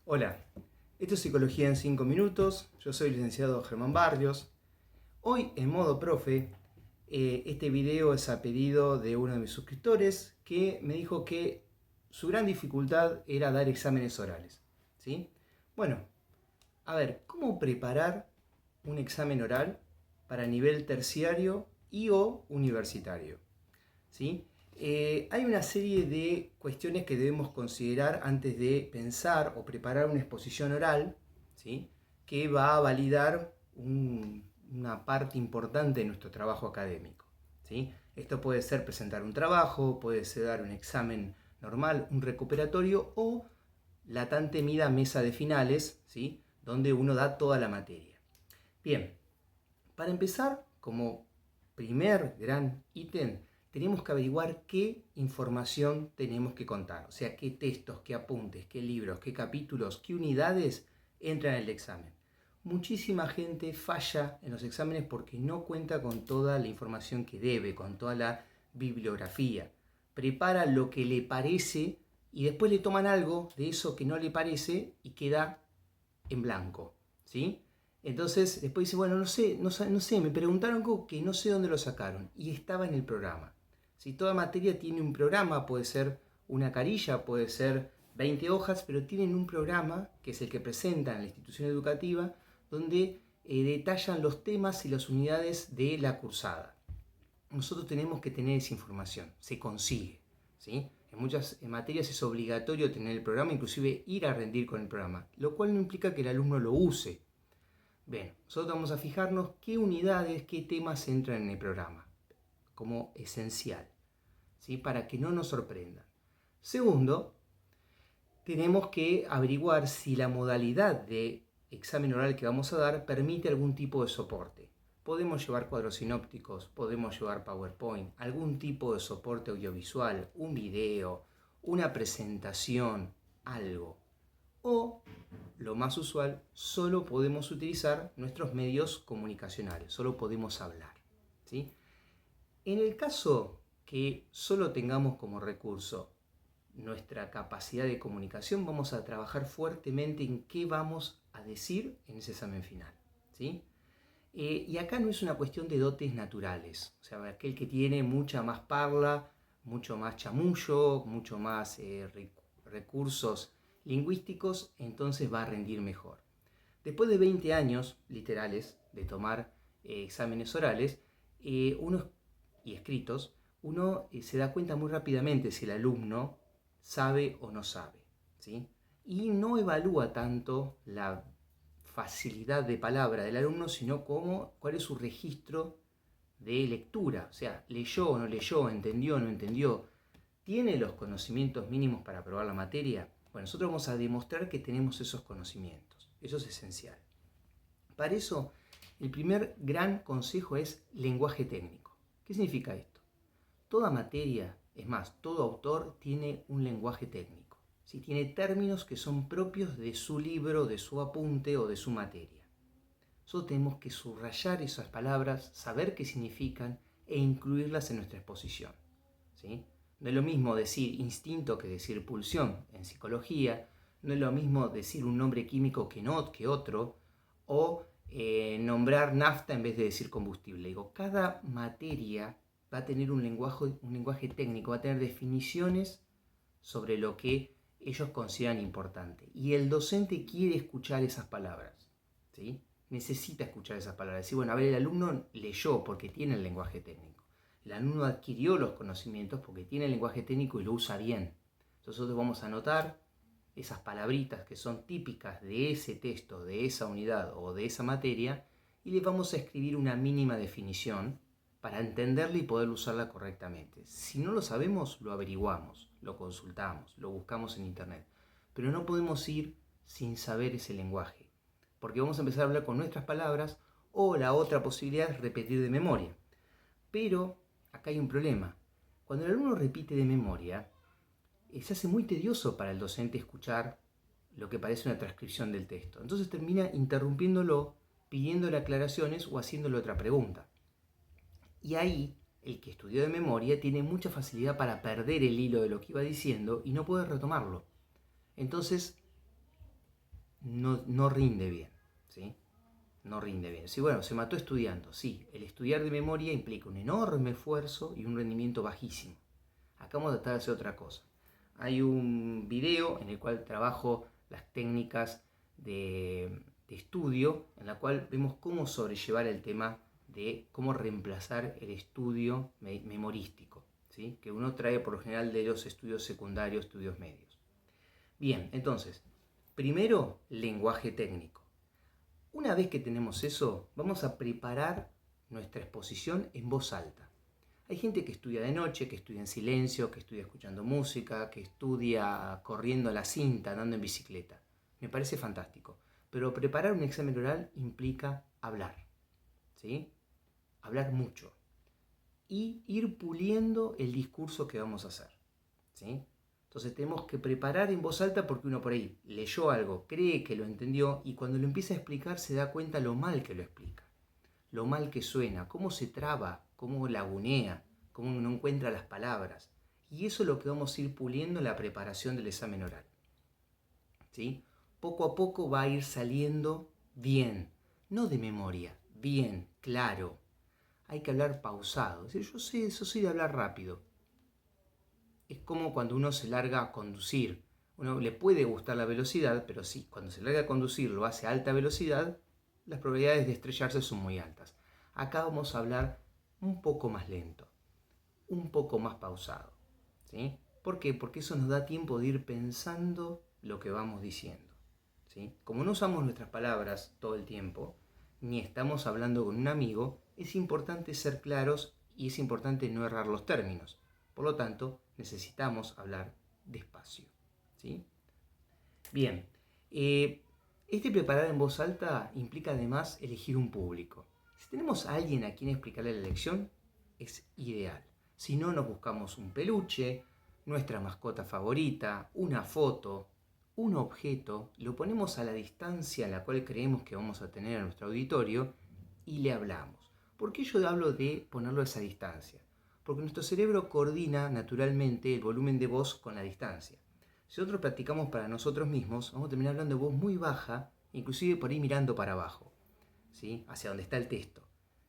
Hola, esto es Psicología en 5 minutos, yo soy el licenciado Germán Barrios. Hoy en modo profe, este video es a pedido de uno de mis suscriptores que me dijo que su gran dificultad era dar exámenes orales. ¿Sí? Bueno, a ver, ¿cómo preparar un examen oral para nivel terciario y o universitario? ¿Sí? Hay una serie de cuestiones que debemos considerar antes de pensar o preparar una exposición oral, ¿sí? Que va a validar una parte importante de nuestro trabajo académico. ¿Sí? Esto puede ser presentar un trabajo, puede ser dar un examen normal, un recuperatorio o la tan temida mesa de finales, ¿sí? Donde uno da toda la materia. Bien, para empezar, como primer gran ítem, tenemos que averiguar qué información tenemos que contar. O sea, qué textos, qué apuntes, qué libros, qué capítulos, qué unidades entran en el examen. Muchísima gente falla en los exámenes porque no cuenta con toda la información que debe, con toda la bibliografía. Prepara lo que le parece y después le toman algo de eso que no le parece y queda en blanco, ¿sí? Entonces después dice, bueno, no sé, me preguntaron algo que no sé dónde lo sacaron y estaba en el programa. Si toda materia tiene un programa, puede ser una carilla, puede ser 20 hojas, pero tienen un programa que es el que presentan en la institución educativa, donde detallan los temas y las unidades de la cursada. Nosotros tenemos que tener esa información, se consigue, ¿sí? En muchas materias es obligatorio tener el programa, inclusive ir a rendir con el programa, lo cual no implica que el alumno lo use. Bien, nosotros vamos a fijarnos qué unidades, qué temas entran en el programa, como esencial, ¿sí? Para que no nos sorprendan. Segundo, tenemos que averiguar si la modalidad de examen oral que vamos a dar permite algún tipo de soporte. Podemos llevar cuadros sinópticos, podemos llevar PowerPoint, algún tipo de soporte audiovisual, un video, una presentación, algo. O, lo más usual, solo podemos utilizar nuestros medios comunicacionales, solo podemos hablar, ¿sí? En el caso que solo tengamos como recurso nuestra capacidad de comunicación, vamos a trabajar fuertemente en qué vamos a decir en ese examen final, ¿sí? Y acá no es una cuestión de dotes naturales, o sea, aquel que tiene mucha más parla, mucho más chamullo, mucho más recursos lingüísticos, entonces va a rendir mejor. Después de 20 años literales de tomar exámenes orales uno, y escritos, uno se da cuenta muy rápidamente si el alumno sabe o no sabe, ¿sí? Y no evalúa tanto la facilidad de palabra del alumno, sino cuál es su registro de lectura. O sea, leyó o no leyó, entendió o no entendió, tiene los conocimientos mínimos para aprobar la materia. Bueno, nosotros vamos a demostrar que tenemos esos conocimientos. Eso es esencial. Para eso, el primer gran consejo es lenguaje técnico. ¿Qué significa esto? Toda materia, es más, todo autor tiene un lenguaje técnico. ¿Sí? Tiene términos que son propios de su libro, de su apunte o de su materia. Nosotros tenemos que subrayar esas palabras, saber qué significan e incluirlas en nuestra exposición, ¿sí? No es lo mismo decir instinto que decir pulsión en psicología, no es lo mismo decir un nombre químico que otro, o nombrar nafta en vez de decir combustible. Digo, cada materia va a tener un lenguaje técnico, va a tener definiciones sobre lo que ellos consideran importante. Y el docente quiere escuchar esas palabras, ¿sí? Necesita escuchar esas palabras. Decir, bueno, a ver, el alumno leyó porque tiene el lenguaje técnico. El alumno adquirió los conocimientos porque tiene el lenguaje técnico y lo usa bien. Entonces nosotros vamos a anotar esas palabritas que son típicas de ese texto, de esa unidad o de esa materia y le vamos a escribir una mínima definición para entenderla y poder usarla correctamente. Si no lo sabemos, lo averiguamos, lo consultamos, lo buscamos en internet. Pero no podemos ir sin saber ese lenguaje, porque vamos a empezar a hablar con nuestras palabras o la otra posibilidad es repetir de memoria. Pero acá hay un problema. Cuando el alumno repite de memoria, se hace muy tedioso para el docente escuchar lo que parece una transcripción del texto. Entonces termina interrumpiéndolo, pidiéndole aclaraciones o haciéndole otra pregunta. Y ahí, el que estudió de memoria tiene mucha facilidad para perder el hilo de lo que iba diciendo y no puede retomarlo. Entonces, no rinde bien, ¿sí? No rinde bien. Sí, bueno, se mató estudiando. Sí, el estudiar de memoria implica un enorme esfuerzo y un rendimiento bajísimo. Acá vamos a tratar de hacer otra cosa. Hay un video en el cual trabajo las técnicas de estudio, en la cual vemos cómo sobrellevar el tema de cómo reemplazar el estudio memorístico, ¿sí? Que uno trae por lo general de los estudios secundarios, estudios medios. Bien, entonces, primero, lenguaje técnico. Una vez que tenemos eso, vamos a preparar nuestra exposición en voz alta. Hay gente que estudia de noche, que estudia en silencio, que estudia escuchando música, que estudia corriendo a la cinta, andando en bicicleta. Me parece fantástico. Pero preparar un examen oral implica hablar, ¿sí? Hablar mucho. Y ir puliendo el discurso que vamos a hacer, ¿sí? Entonces tenemos que preparar en voz alta porque uno por ahí leyó algo, cree que lo entendió y cuando lo empieza a explicar se da cuenta lo mal que lo explica, lo mal que suena, cómo se traba, cómo lagunea, cómo no encuentra las palabras. Y eso es lo que vamos a ir puliendo en la preparación del examen oral, ¿sí? Poco a poco va a ir saliendo bien, no de memoria, bien, claro. Hay que hablar pausado. Es decir, yo soy de hablar rápido. Es como cuando uno se larga a conducir. Uno le puede gustar la velocidad, pero sí, cuando se larga a conducir lo hace a alta velocidad, las probabilidades de estrellarse son muy altas. Acá vamos a hablar un poco más lento, un poco más pausado, ¿sí? ¿Por qué? Porque eso nos da tiempo de ir pensando lo que vamos diciendo, ¿sí? Como no usamos nuestras palabras todo el tiempo, ni estamos hablando con un amigo, es importante ser claros y es importante no errar los términos. Por lo tanto, necesitamos hablar despacio, ¿sí? Bien, este preparar en voz alta implica además elegir un público. Si tenemos a alguien a quien explicarle la lección, es ideal. Si no, nos buscamos un peluche, nuestra mascota favorita, una foto, un objeto, lo ponemos a la distancia en la cual creemos que vamos a tener a nuestro auditorio y le hablamos. ¿Por qué yo hablo de ponerlo a esa distancia? Porque nuestro cerebro coordina naturalmente el volumen de voz con la distancia. Si nosotros practicamos para nosotros mismos, vamos a terminar hablando de voz muy baja, inclusive por ahí mirando para abajo, ¿sí? Hacia donde está el texto.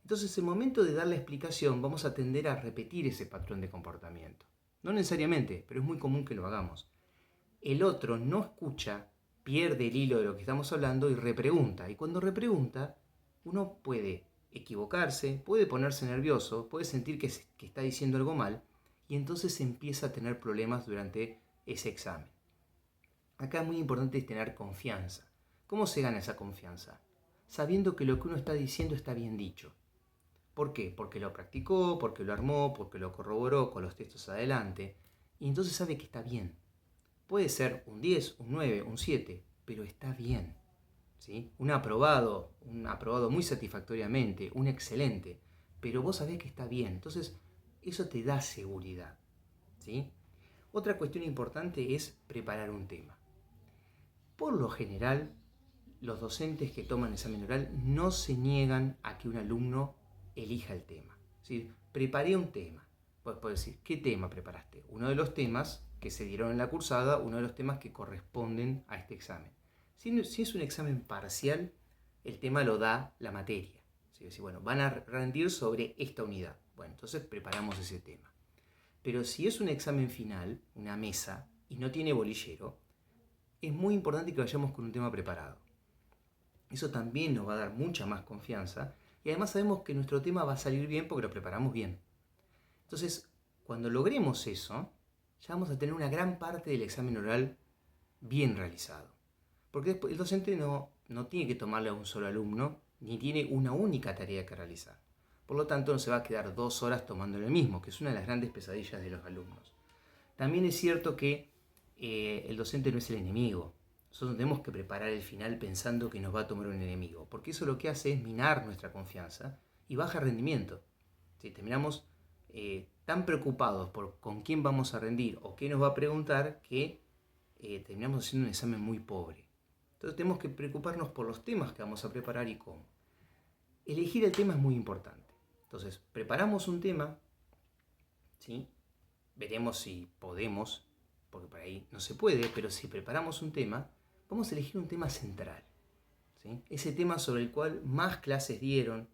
Entonces, en el momento de dar la explicación, vamos a tender a repetir ese patrón de comportamiento. No necesariamente, pero es muy común que lo hagamos. El otro no escucha, pierde el hilo de lo que estamos hablando y repregunta. Y cuando repregunta, uno puede equivocarse, puede ponerse nervioso, puede sentir que está diciendo algo mal, y entonces empieza a tener problemas durante ese examen. Acá es muy importante tener confianza. ¿Cómo se gana esa confianza? Sabiendo que lo que uno está diciendo está bien dicho. ¿Por qué? Porque lo practicó, porque lo armó, porque lo corroboró con los textos adelante, y entonces sabe que está bien. Puede ser un 10, un 9, un 7, pero está bien, ¿sí? Un aprobado muy satisfactoriamente, un excelente, pero vos sabés que está bien. Entonces, eso te da seguridad, ¿sí? Otra cuestión importante es preparar un tema. Por lo general, los docentes que toman examen oral no se niegan a que un alumno elija el tema. ¿Sí? Preparé un tema. Puedes decir, ¿qué tema preparaste? Uno de los temas que se dieron en la cursada, uno de los temas que corresponden a este examen. Si es un examen parcial, el tema lo da la materia. ¿Sí? Es decir, bueno, van a rendir sobre esta unidad. Bueno, entonces preparamos ese tema. Pero si es un examen final, una mesa, y no tiene bolillero, es muy importante que vayamos con un tema preparado. Eso también nos va a dar mucha más confianza y además sabemos que nuestro tema va a salir bien porque lo preparamos bien. Entonces, cuando logremos eso, ya vamos a tener una gran parte del examen oral bien realizado. Porque después el docente no tiene que tomarle a un solo alumno, ni tiene una única tarea que realizar. Por lo tanto, no se va a quedar 2 horas tomándole el mismo, que es una de las grandes pesadillas de los alumnos. También es cierto que el docente no es el enemigo. Nosotros tenemos que preparar el final pensando que nos va a tomar un enemigo, porque eso lo que hace es minar nuestra confianza y baja rendimiento. Si terminamos tan preocupados por con quién vamos a rendir o qué nos va a preguntar que terminamos haciendo un examen muy pobre. Entonces tenemos que preocuparnos por los temas que vamos a preparar y cómo. Elegir el tema es muy importante. Entonces, preparamos un tema, ¿sí? Veremos si podemos, porque por ahí no se puede, pero si preparamos un tema, vamos a elegir un tema central, ¿sí? Ese tema sobre el cual más clases dieron,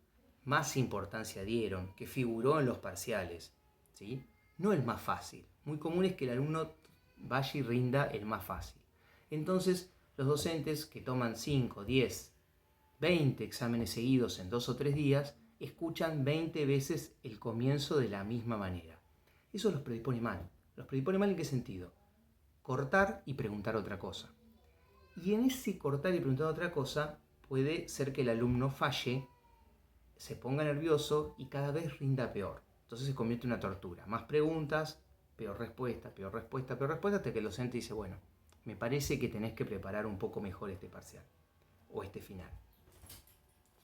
más importancia dieron, que figuró en los parciales, ¿sí? No el más fácil. Muy común es que el alumno vaya y rinda el más fácil. Entonces, los docentes que toman 5, 10, 20 exámenes seguidos en 2 o 3 días, escuchan 20 veces el comienzo de la misma manera. Eso los predispone mal. ¿Los predispone mal en qué sentido? Cortar y preguntar otra cosa. Y en ese cortar y preguntar otra cosa, puede ser que el alumno falle, se ponga nervioso y cada vez rinda peor. Entonces se convierte en una tortura. Más preguntas, peor respuesta, peor respuesta, peor respuesta, hasta que el docente dice, bueno, me parece que tenés que preparar un poco mejor este parcial o este final.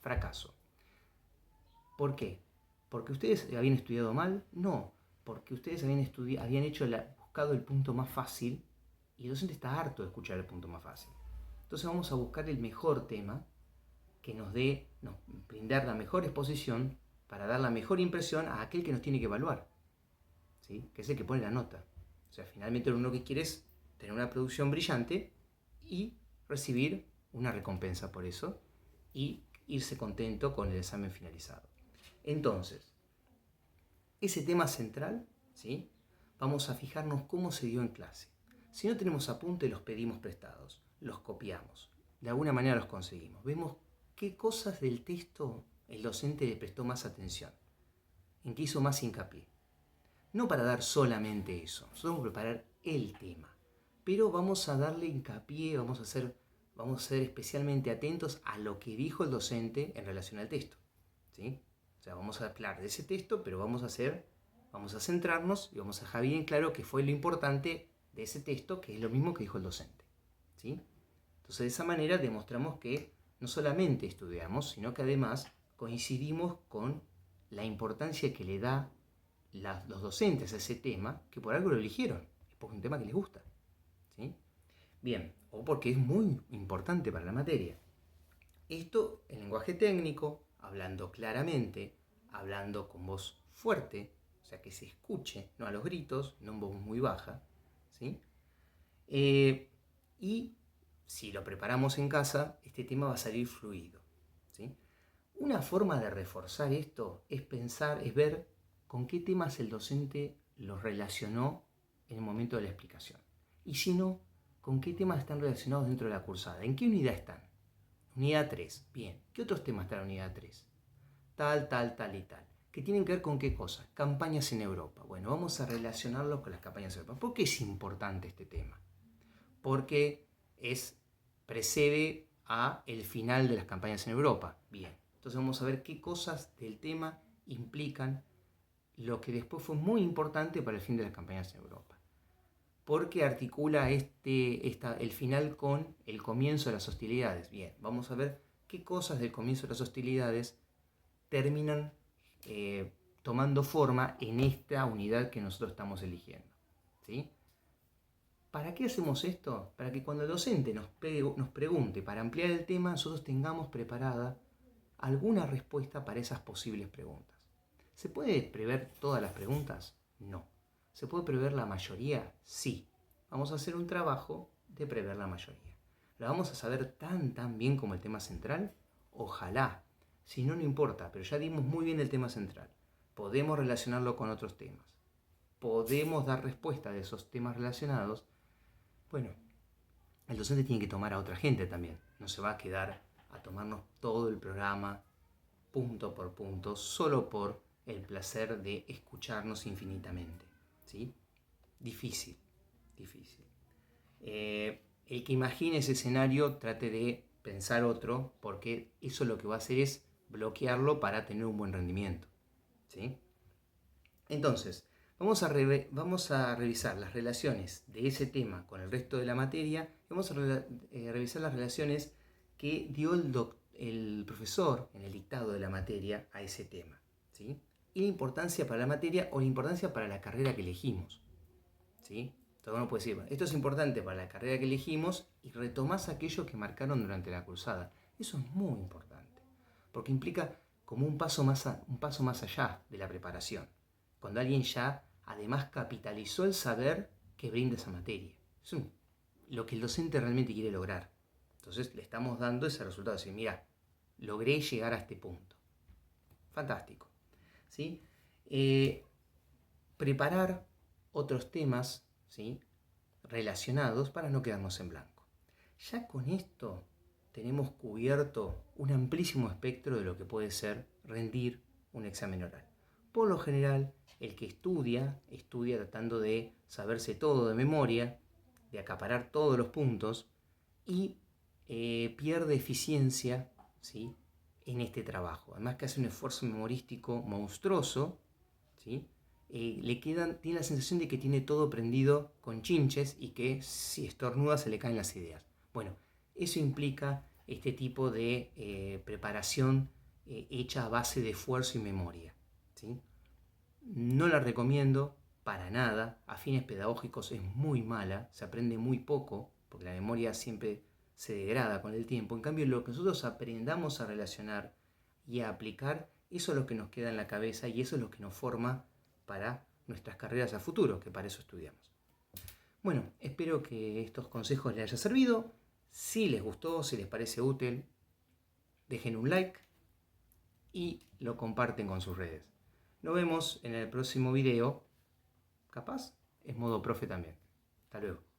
Fracaso. ¿Por qué? ¿Porque ustedes habían estudiado mal? No, porque ustedes habían buscado el punto más fácil y el docente está harto de escuchar el punto más fácil. Entonces vamos a buscar el mejor tema que nos brindar la mejor exposición para dar la mejor impresión a aquel que nos tiene que evaluar, ¿sí? Que es el que pone la nota. O sea, finalmente lo único que quiere es tener una producción brillante y recibir una recompensa por eso y irse contento con el examen finalizado. Entonces, ese tema central, ¿sí? Vamos a fijarnos cómo se dio en clase. Si no tenemos apuntes, los pedimos prestados, los copiamos, de alguna manera los conseguimos. Vemos qué cosas del texto el docente le prestó más atención, en qué hizo más hincapié. No para dar solamente eso, nosotros vamos a preparar el tema, pero vamos a darle hincapié, vamos a ser especialmente atentos a lo que dijo el docente en relación al texto, ¿sí? O sea, vamos a hablar de ese texto, pero vamos a centrarnos y vamos a dejar bien claro qué fue lo importante de ese texto, que es lo mismo que dijo el docente, ¿sí? Entonces, de esa manera demostramos que no solamente estudiamos, sino que además coincidimos con la importancia que le da los docentes a ese tema, que por algo lo eligieron, es porque es un tema que les gusta, ¿sí? Bien, o porque es muy importante para la materia. Esto en lenguaje técnico, hablando claramente, hablando con voz fuerte, o sea que se escuche, no a los gritos, no en voz muy baja, ¿sí? Y si lo preparamos en casa, este tema va a salir fluido, ¿sí? Una forma de reforzar esto es ver con qué temas el docente los relacionó en el momento de la explicación. Y si no, con qué temas están relacionados dentro de la cursada. ¿En qué unidad están? Unidad 3. Bien. ¿Qué otros temas están en unidad 3? Tal, tal, tal y tal. ¿Que tienen que ver con qué cosas? Campañas en Europa. Bueno, vamos a relacionarlos con las campañas en Europa. ¿Por qué es importante este tema? Porque precede a el final de las campañas en Europa. Bien, entonces vamos a ver qué cosas del tema implican lo que después fue muy importante para el fin de las campañas en Europa. Porque articula el final con el comienzo de las hostilidades. Bien, vamos a ver qué cosas del comienzo de las hostilidades terminan tomando forma en esta unidad que nosotros estamos eligiendo, ¿sí? ¿Para qué hacemos esto? Para que cuando el docente nos pregunte para ampliar el tema, nosotros tengamos preparada alguna respuesta para esas posibles preguntas. ¿Se puede prever todas las preguntas? No. ¿Se puede prever la mayoría? Sí. Vamos a hacer un trabajo de prever la mayoría. ¿La vamos a saber tan bien como el tema central? Ojalá. Si no, no importa, pero ya dimos muy bien el tema central. Podemos relacionarlo con otros temas. Podemos dar respuesta de esos temas relacionados. Bueno, el docente tiene que tomar a otra gente también. No se va a quedar a tomarnos todo el programa punto por punto solo por el placer de escucharnos infinitamente, ¿sí? Difícil. El que imagine ese escenario trate de pensar otro, porque eso lo que va a hacer es bloquearlo para tener un buen rendimiento, ¿sí? Entonces, vamos a revisar las relaciones de ese tema con el resto de la materia. Vamos a revisar las relaciones que dio el profesor en el dictado de la materia a ese tema, ¿sí? Y la importancia para la materia o la importancia para la carrera que elegimos, ¿sí? Entonces uno puede decir, bueno, esto es importante para la carrera que elegimos y retomás aquello que marcaron durante la cursada. Eso es muy importante, porque implica como un paso más allá de la preparación. Cuando alguien ya además capitalizó el saber que brinda esa materia. Es lo que el docente realmente quiere lograr. Entonces le estamos dando ese resultado, decir, mira, logré llegar a este punto. Fantástico. ¿Sí? Preparar otros temas, ¿sí?, relacionados para no quedarnos en blanco. Ya con esto tenemos cubierto un amplísimo espectro de lo que puede ser rendir un examen oral. Por lo general, el que estudia tratando de saberse todo de memoria, de acaparar todos los puntos y pierde eficiencia, ¿sí?, en este trabajo. Además que hace un esfuerzo memorístico monstruoso, ¿sí?, tiene la sensación de que tiene todo prendido con chinches y que si estornuda se le caen las ideas. Bueno, eso implica este tipo de preparación hecha a base de esfuerzo y memoria, ¿sí? No la recomiendo para nada. A fines pedagógicos es muy mala, se aprende muy poco, porque la memoria siempre se degrada con el tiempo. En cambio, lo que nosotros aprendamos a relacionar y a aplicar, eso es lo que nos queda en la cabeza y eso es lo que nos forma para nuestras carreras a futuro, que para eso estudiamos. Bueno, espero que estos consejos les haya servido. Si les gustó, si les parece útil, dejen un like y lo comparten con sus redes. Nos vemos en el próximo video. Capaz es modo profe también. Hasta luego.